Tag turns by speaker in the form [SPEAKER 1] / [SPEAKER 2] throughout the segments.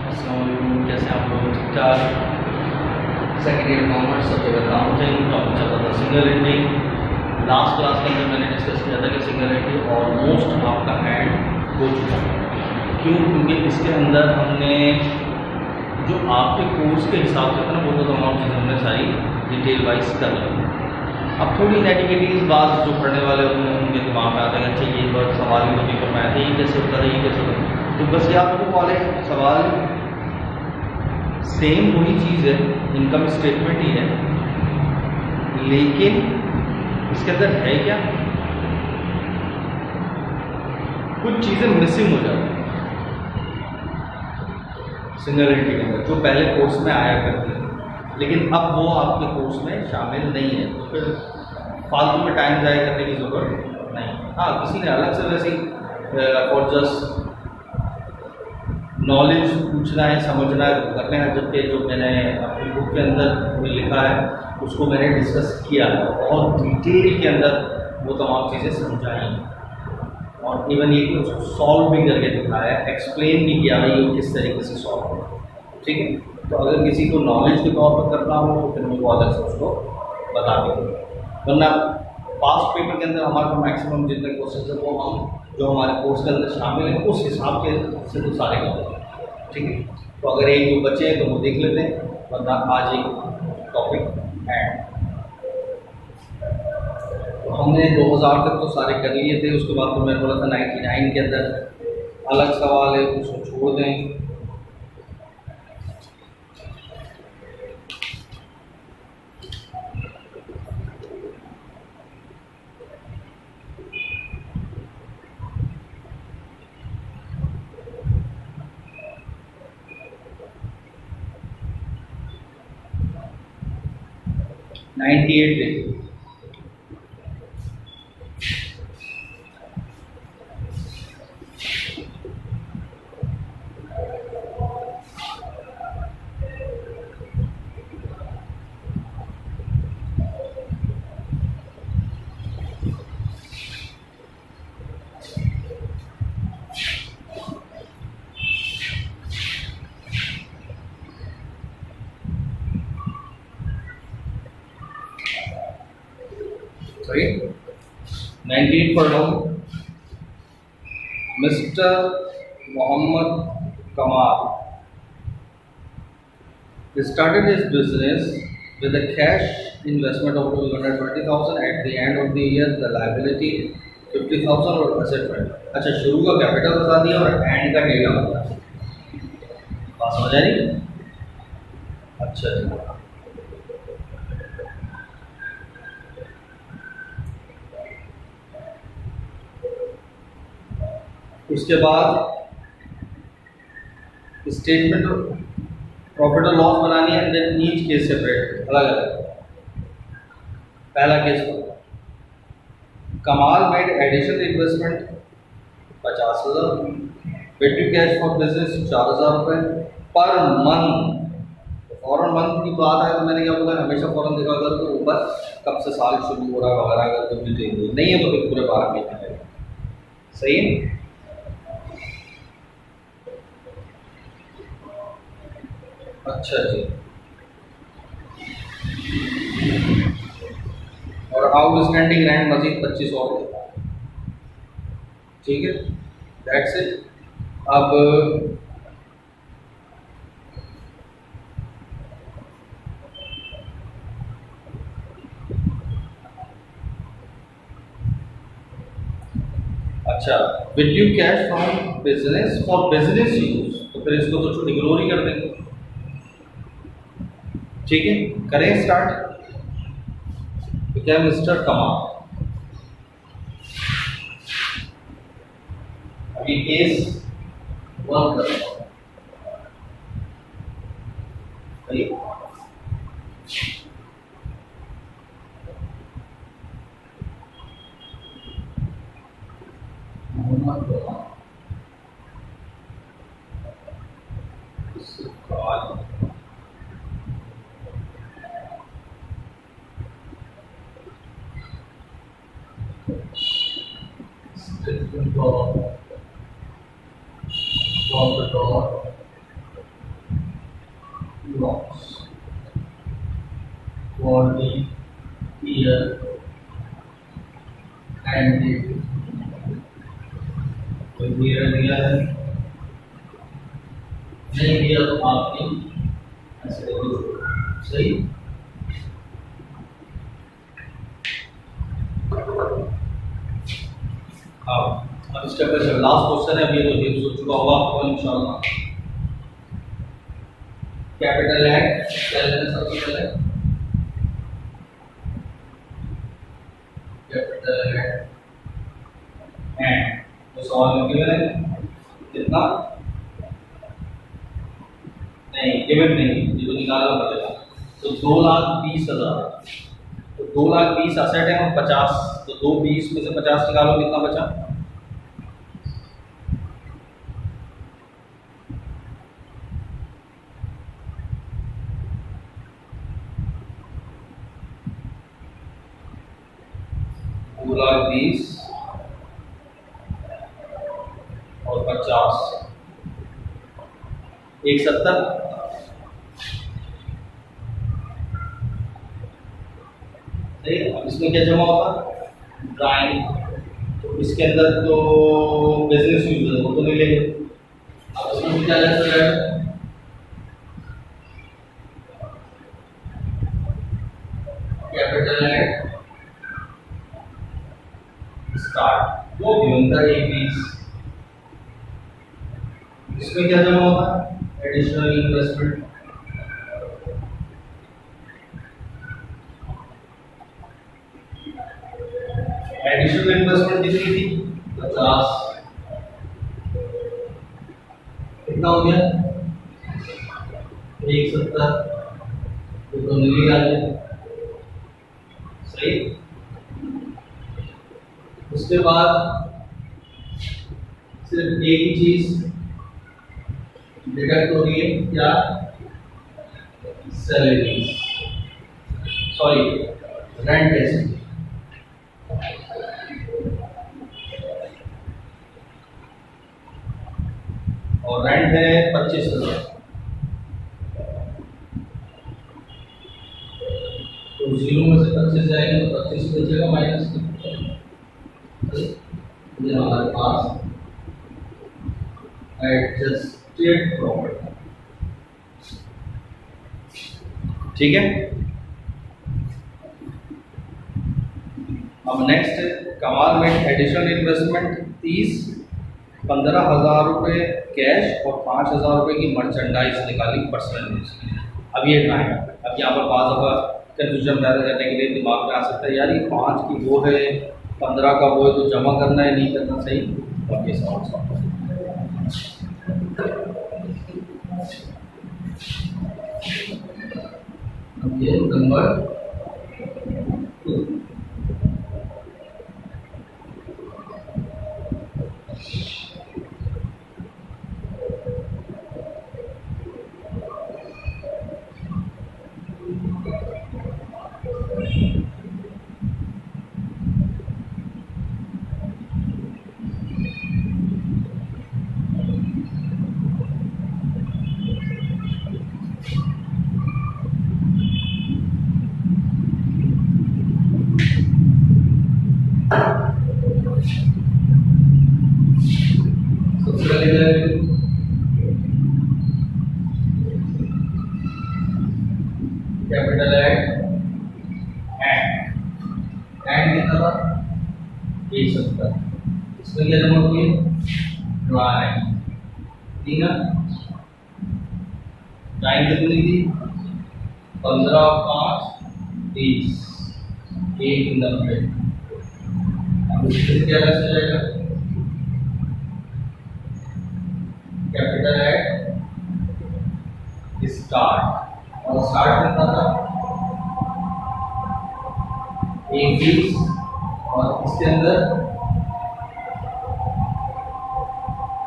[SPEAKER 1] अस्सलाम वालेकुम, कैसे आप लोग? ठीक ठाक? सेकेंड ईयर कॉमर्स, सब जगह काउंटिंग टॉपिक चलता था सिंगुलैरिटी। लास्ट क्लास के अंदर मैंने डिस्कस किया था कि सिंगुलैरिटी ऑलमोस्ट आपका एंड हो चुका है। क्यों? क्योंकि इसके अंदर हमने जो आपके कोर्स के हिसाब से था ना, वो तो तमाम चीज़ें हमने सारी डिटेल वाइज कर ली। अब थोड़ी नेटिविटीज़ बात जो पढ़ने वाले उनके दिमाग में आता है, अच्छा ये बात सवाल ही नहीं कर पाया था, ये कैसे होता है, ये कैसे होता है। तो बस ये आपको वाले सवाल सेम वही चीज़ है, इनकम स्टेटमेंट ही है, लेकिन इसके अंदर है क्या, कुछ चीज़ें मिसिंग हो जाती हैं सिंगुलैरिटी के अंदर, जो पहले कोर्स में आया करती है, लेकिन अब वो आपके कोर्स में शामिल नहीं है। तो फिर फालतू में टाइम ज़ाया करने की ज़रूरत नहीं। हाँ, किसी ने अलग से वैसे और जस्ट नॉलेज पूछना है, समझना है, करना है, जबकि जो मैंने अपनी बुक के अंदर लिखा है उसको मैंने डिस्कस किया है और डिटेल के अंदर वो तमाम चीज़ें समझाई हैं और इवन ये कि उसको सॉल्व भी करके दिखाया है, एक्सप्लेन भी किया है ये किस तरीके से सॉल्व हो। ठीक है, तो अगर किसी को नॉलेज के तौर पर करना हो तो फिर मैं वो अलग से उसको बता देंगे, वरना पास्ट पेपर के अंदर हमारे मैक्सिमम जितने क्वेश्चन है वो हम जो हमारे कोर्स के अंदर शामिल हैं उस हिसाब के से तो सारे कर। ठीक है, तो अगर एक दो बचे हैं तो वो देख लेते हैं, वरना आज एक टॉपिक है। तो हमने 2000 तक तो सारे कर लिए थे, उसके बाद तो मैंने बोला था 99 के अंदर अलग सवाल है, उसको छोड़ दें। नाइन्टी एट देखिए, सॉरी 98 पढ़ रहा हूँ। मिस्टर मोहम्मद कमाल started his business with a cash investment of 220,000. At the end of the year, the liability 50,000 और asset value। अच्छा, शुरू का कैपिटल बता दिया और एंड का डेटा बता दिया। बात समझ आ रही? अच्छा जी, उसके बाद स्टेटमेंट प्रॉफिट और लॉस बनानी है, देन ईच केस सेपरेट, अलग अलग। पहला केस कमाल मेड एडिशनल इन्वेस्टमेंट 50,000, पेटी कैश फॉर बिजनेस 4,000 रुपये पर मंथ। फॉरन मंथ की बात है तो मैंने क्या बोला, हमेशा फॉरन देखा करो तो ऊपर कब से साल शुरू हो रहा है वगैरह, अगर तो डिटेल नहीं है तो फिर पूरे 12 महीने है। सही है। अच्छा जी, और आउटस्टैंडिंग रैंक मजीद 25 और। ठीक है, दैट्स इट। अब अच्छा, with you cash from business for business use, तो फिर इसको तो इग्नोर ही कर देंगे। ठीक है, करें स्टार्ट। तो क्या मिस्टर कमाल, अभी केस 1 कर रहा हूं। मोहम्मद from the door दिया है नहीं दिया तो आपकी ऐसे सही। हाँ, अब इसके ऊपर लास्ट क्वेश्चन है, अभी तो ये सोच चुका होगा आपको इंशाल्लाह। कैपिटल है क्या लेना सबसे पहले, कैपिटल है एंड तो सवाल में गिवन है कितना, नहीं गिवन नहीं, ये तो निकालना पड़ेगा। तो 2,20,000, तो 2,20,000 असेट है और 50, तो 2,20,000 में से 50 निकालो, कितना बचा? पूरा 20 और 50, 170। सही, अब इसमें क्या जमा होगा? ड्राइंग, तो इसके अंदर तो बिजनेस यूज है वो तो नहीं लेंगे। अब इसमें क्या लगता है? कैपिटल है स्टार्ट, वो भिन्नता 1,20,000। इसमें क्या जमा होगा? एडिशनल इन्वेस्टमेंट, एडिशनल इन्वेस्टमेंट कितनी थी? 50, कितना हो गया? 170, तो मिली आ गया। सही, उसके बाद सिर्फ एक ही चीज डिडक्ट हो रही है, क्या? सैलरी, सॉरी रेंट है, और रेंट है 25,000। तो 0 में से 25 जाएंगे तो 25 बचेगा माइनस, हमारे पास एडजस्टेड प्रॉफिट। ठीक है, अब नेक्स्ट कमाल में एडिशनल इन्वेस्टमेंट 30, 15,000 रुपये कैश और 5,000 रुपये की मर्चेंडाइज निकाली पर्सनल यूज। अब ये ड्राइंग, अब यहाँ पर बात होगा कंफ्यूजन पैदा करने के लिए दिमाग में आ सकता है यार ये 5 की वो है 15 का वो है, तो जमा करना है नहीं करना, सही। और ये सवाल ये नंबर 2, कैपिटल है एंड कितना था? 170। इसमें क्या जमा हुई है? ड्राइंग, ठीक है। ड्राइंग कितनी थी? 15, 5, 30, 190। अब इसमें क्या कैसे जाएगा? कैपिटल है स्टार्ट, और स्टार्ट कितना था? 1,20,000, और इसके अंदर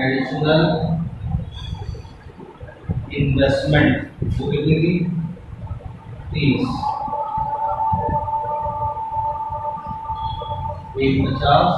[SPEAKER 1] एडिशनल इन्वेस्टमेंट वो कितनी थी? 30, 1,50,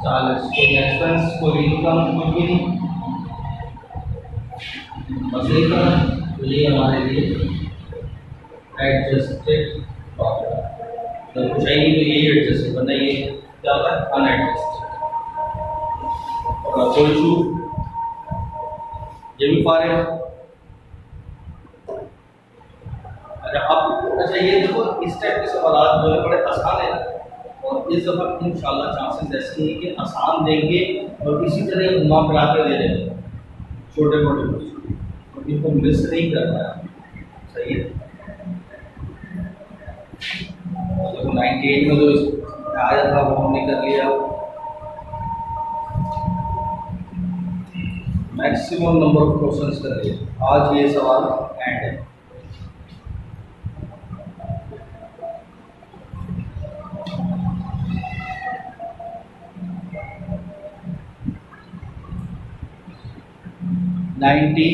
[SPEAKER 1] 40। कोई एक्सपेंस, कोई इनकम, कुछ भी नहीं, बस यही था। तो ये हमारे लिए एडजस्टेड प्रॉफिट, तो कुछ है नहीं तो यही एडजस्टेड, वरना ये क्या होता है? अनएडजस्टेड। कोई इशू? ये भी फारे है। अच्छा ये देखो, इस टाइप के सवाल जो है बड़े आसान है, और इस दफ़ा इंशाल्लाह चांसेस ऐसे हैं कि आसान देंगे और इसी तरह घुमा फिरा कर दे देंगे छोटे मोटे क्वेश्चन, और इनको मिस नहीं करना है। सही है। देखो 98 में जो आया था वो हमने कर लिया। मैक्सिमम नंबर ऑफ क्वेश्चंस कर लिए। आज ये सवाल एंड है। नाइन्टी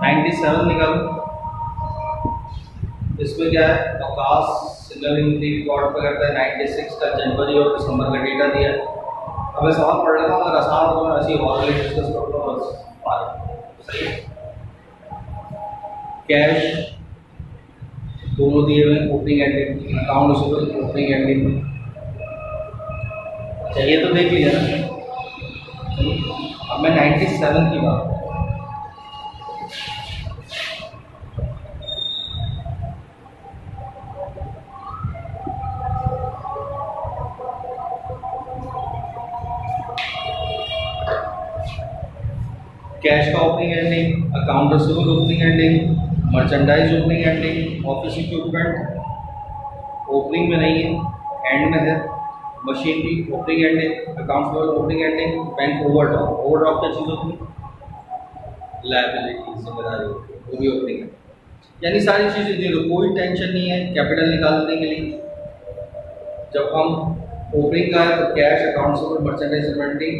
[SPEAKER 1] 97 निकालो। इसमें क्या है, अवकाश सिग्नल रिकॉर्ड पर करता है 96 का जनवरी और दिसंबर का डेटा दिया है। अब मैं सवाल पढ़ लेता हूँ, अगर आसान हो तो मैं ऐसी और डिस्कस करूँगा बस। सही है। कैश दोनों दिए हुए, opening ending, account receivable opening ending चाहिए तो देख लिया ना। अब मैं 97 की बात करूँ। कैश का opening ending, account receivable opening ending, merchandise opening ending, office equipment opening में नहीं है, एंड में है, machinery opening ending, account receivable opening ending, bank overdraft. Overdraft क्या चीज़ होती है? लायबिलिटी, जिम्मेदारी, वो भी ओपनिंग है। यानी सारी चीज़ें दे दो, कोई टेंशन नहीं है कैपिटल निकालने के लिए। जब हम ओपनिंग का है तो cash, account receivable, merchandise, inventory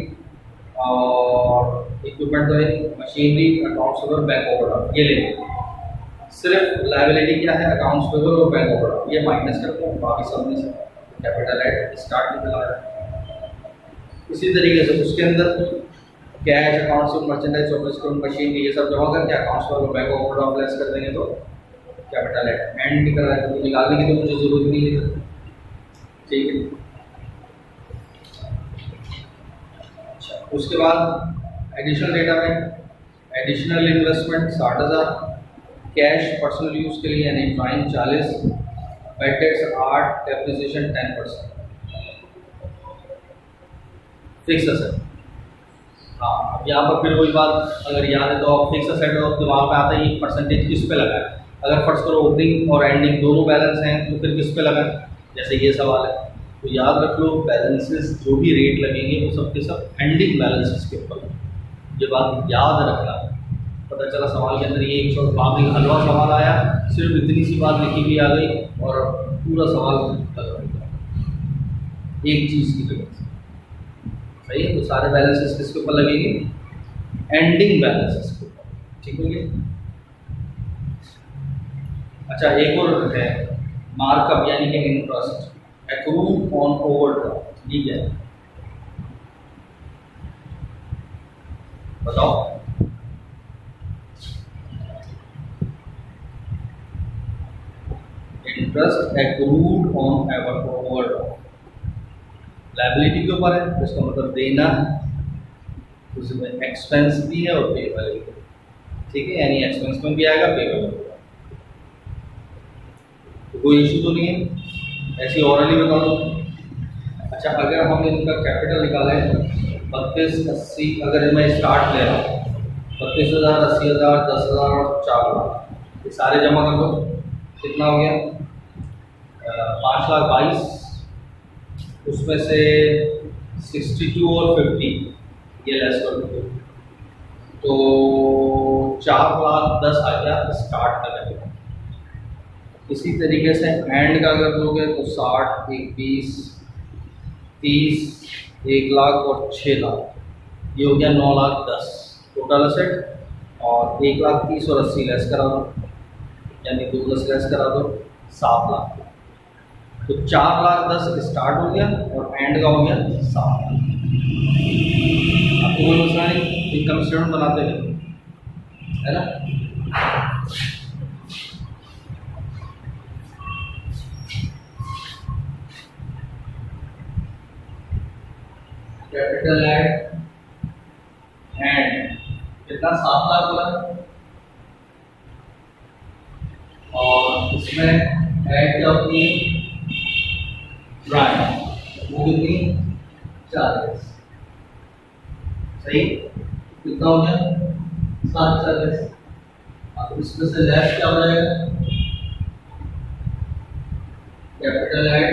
[SPEAKER 1] और इक्विपमेंट तो है, machinery, account receivable, bank overdraft, ये लेंगे। सिर्फ लायबिलिटी क्या है? अकाउंट्स पेबल और बैंक ओवरड्राफ्ट, ये माइनस करते हैं, बाकी सब में से कैपिटल एट स्टार्ट निकल आ रहा है। इसी तरीके से उसके अंदर कैश, अकाउंट्स और मर्चेंडाइज, ऑफिस मशीनरी, ये सब जमा करके accounts payable, bank overdraft less कर देंगे तो कैपिटल एट एंड निकल रहा है। तो निकालने की तो मुझे जरूरत नहीं है। ठीक है। अच्छा, उसके बाद एडिशनल डेटा में additional investment 60,000, cash personal use के लिए यानी fine 40, bad tax 8, depreciation 10%, fix asset. हाँ, अब यहाँ पर फिर वही बात अगर याद है तो फिक्स असेट तो दिमाग में आता है ये परसेंटेज किस पे लगा है। अगर फर्स्ट करो ओपनिंग और एंडिंग दोनों बैलेंस हैं तो फिर किस पे लगा है, जैसे ये सवाल है। तो याद रख लो, बैलेंसेस जो भी रेट लगेंगे वो सब के सब एंडिंग बैलेंसेस के ऊपर, ये बात याद रखना। पता चला सवाल के अंदर ये एक बात हलवा सवाल आया, सिर्फ इतनी सी बात लिखी भी आ गई और पूरा सवाल एक चीज़ की वजह से। सही है। तो सारे बैलेंसेस किसके ऊपर लगेंगे? एंडिंग बैलेंसेस के ऊपर। ठीक हो गया। अच्छा, एक और है मार्कअप यानी कि इंटरेस्ट, एक्रूड ऑन ओवरड्राफ्ट। ठीक है, बताओ। Interest accrued on overdraft liability के ऊपर है, इसका मतलब देना, उसमें एक्सपेंस भी है और पेबल भी है। ठीक है, यानी एक्सपेंस में भी आएगा, पेबल में भी आएगा। तो कोई इशू तो नहीं है, ऐसी ऑरली बता दो। अच्छा, अगर हम इनका कैपिटल निकालें 32, 80, अगर मैं स्टार्ट ले रहा हूँ 32,000, 80,000, 10,000 और 4 लाख, ये सारे जमा कर दो, कितना हो गया? 5,22,000, उसमें से 62 और 50 ये लेस कर दो, तो 4,10,000 आ गया स्टार्ट का लेवल। इसी तरीके से एंड का अगर दोगे तो 60, 1, 20, 30, 1 लाख और 6 लाख, ये हो गया 9,10,000 टोटल असेट। और 1,30,000 और 80 लेस करा दो, यानी 2,10,000 लेस करा दो, 7 लाख। तो 4,10,000 स्टार्ट हो गया और एंड का हो गया 7 लाख। आपको कोई मसला नहीं, इनकम स्टेटमेंट बनाते हैं, है ना। कैपिटल एड एंड कितना 7 लाख बोला, और इसमें ऐड क्या होती है प्राइम, वो कितनी 40, सही कितना हो गया 740। अब इसमें से लेस क्या हो जाएगा, कैपिटल एड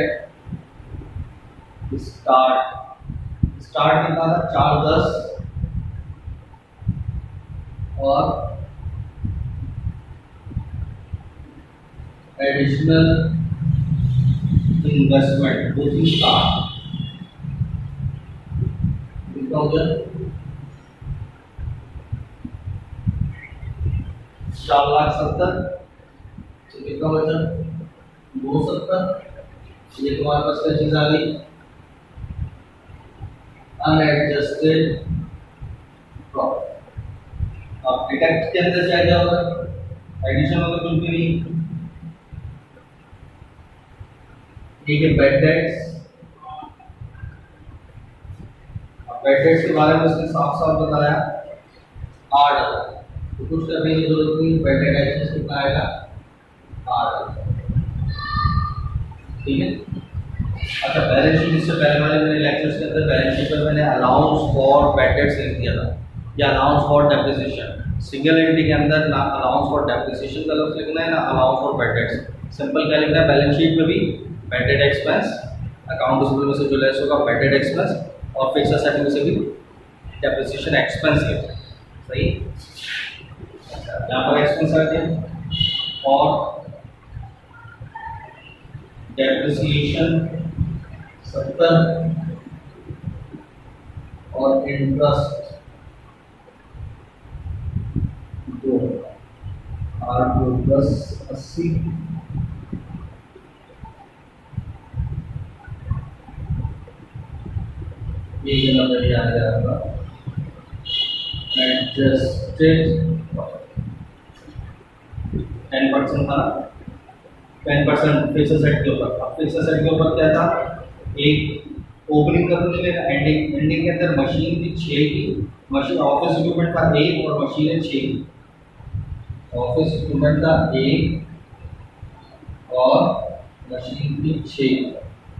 [SPEAKER 1] स्टार्ट कितना था 410 और एडिशनल इन्वेस्टमेंट 2 कितना हो गया 4,70,000, तो कितना बचा 270। ये तुम्हारे पास क्या चीज आ गई, अनएडजस्टेड प्रॉफिट। अब डिडक्ट के अंदर क्या क्या होगा, एडिशन होगा कुछ भी नहीं, ठीक है बैड डेट्स। अब बैड डेट्स के बारे में उसने साफ साफ बताया 8,000, तो कुछ करने की जरूरत नहीं, बैड डेट एक्सेस कितना आएगा 8,000, ठीक है। अच्छा बैलेंस शीट, इससे पहले वाले मेरे लेक्चर्स के अंदर बैलेंस शीट पर मैंने अलाउंस फॉर बैड डेट्स लिख दिया था या allowance for depreciation. Single entry के अंदर ना अलाउंस फॉर डेप्रिसिएशन का लफ्ज लिखना है ना allowance for bad debts. Simple क्या लिखना है, बैलेंस शीट में भी bad debt expense, account receivable में से जो लेस होगा बैड डेट एक्सपेंस, और फिक्स्ड एसेट में से भी डेप्रिसिएशन एक्सपेंस लिखना है, सही। यहाँ पर एक्सपेंस आ गया और डेप्रिसिएशन 70 और इंटरेस्ट 2, 8 2 10 80, ये नंबर याद रहेगा। एडजस्टेड 10% था, 10% फिक्स एसेट के ऊपर। अब फिक्स एसेट के ऊपर क्या था, एक ओपनिंग का तो नहीं लेना, एंडिंग के अंदर मशीन थी 6 की, मशीन ऑफिस इक्विपमेंट था 1 और मशीनें 6 की। ऑफिस इक्विपमेंट था 1 और मशीन थी 6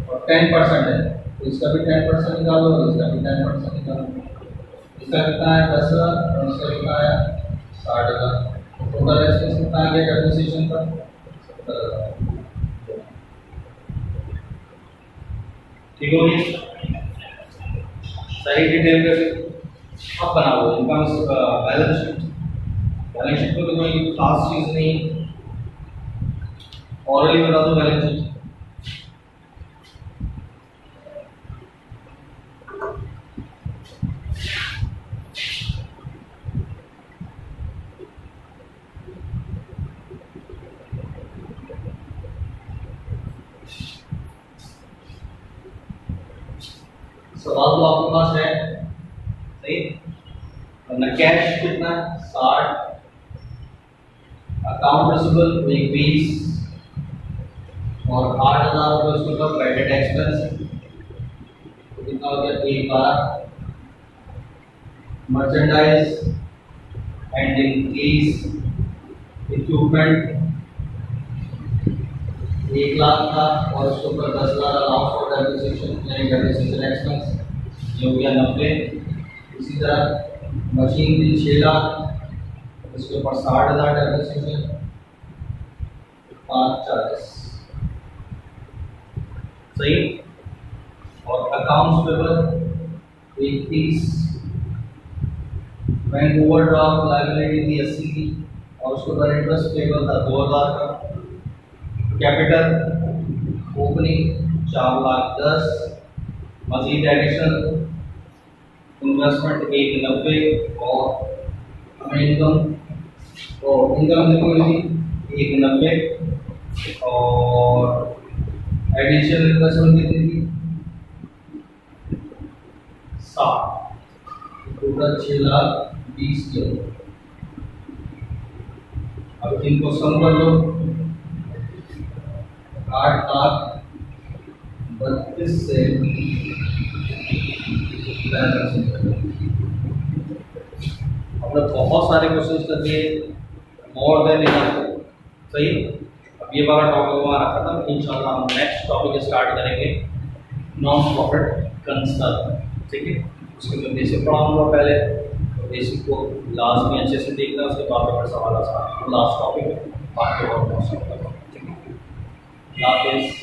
[SPEAKER 1] और 10% है, तो इसका भी 10% निकालो और इसका भी 10% निकालो। इसका कितना है 10,000 और इसका कितना है 60,000, टोटल एक्सपेंस कितना आ गया डेप्रिसिएशन का 70,000, ठीक होगी, सही डिटेल में। अब बना low income balance sheet. Balance sheet में तो कोई खास चीज नहीं, ऑलरेडी बता दो बैलेंस शीट। सवाल तो आपके पास है, सही। वरना कैश कितना 60, अकाउंट रिसीवेबल 20 और 8,000 रुपये उसके ऊपर बैड डेट एक्सपेंस, तो कितना हो गया 1,12। Merchandise and increase equipment 1 lakh था और उसके ऊपर 10,000 अलाउंस फॉर डेप्रिसिएशन यानी डेप्रिसिएशन एक्सपेंस, ये हो गया 90। इसी तरह मशीन थी 6 लाख, इसके ऊपर 60,000 डेप्रिसिएशन 540, सही। और accounts paper 31, bank overdraft liability थी 80 की और उसके ऊपर इंटरेस्ट पेबल था 2,000 का। कैपिटल ओपनिंग 4,10,000, मजीद एडिशनल इन्वेस्टमेंट 190 और हमें इनकम देखो 190 और एडिशनल इन्वेस्टमेंट कितनी थी 7, टोटल 6,20,000 के। अब इनको सम कर लो 8,32,000 से हमने बहुत सारे क्वेश्चन कर दिए, मोर देन इनफ, सही। अब ये वाला टॉपिक हमारा खत्म। इंशाल्लाह हम नेक्स्ट टॉपिक स्टार्ट करेंगे, नॉन प्रॉफिट कंसर्न, ठीक है। उसके मैं बेसिक पढ़ाऊँगा पहले, तो बेसिक को लास्ट में अच्छे से देखना, उसके बाद फिर सवाल आसान, लास्ट टॉपिक है, बाकी और ठीक है। हाफिज़।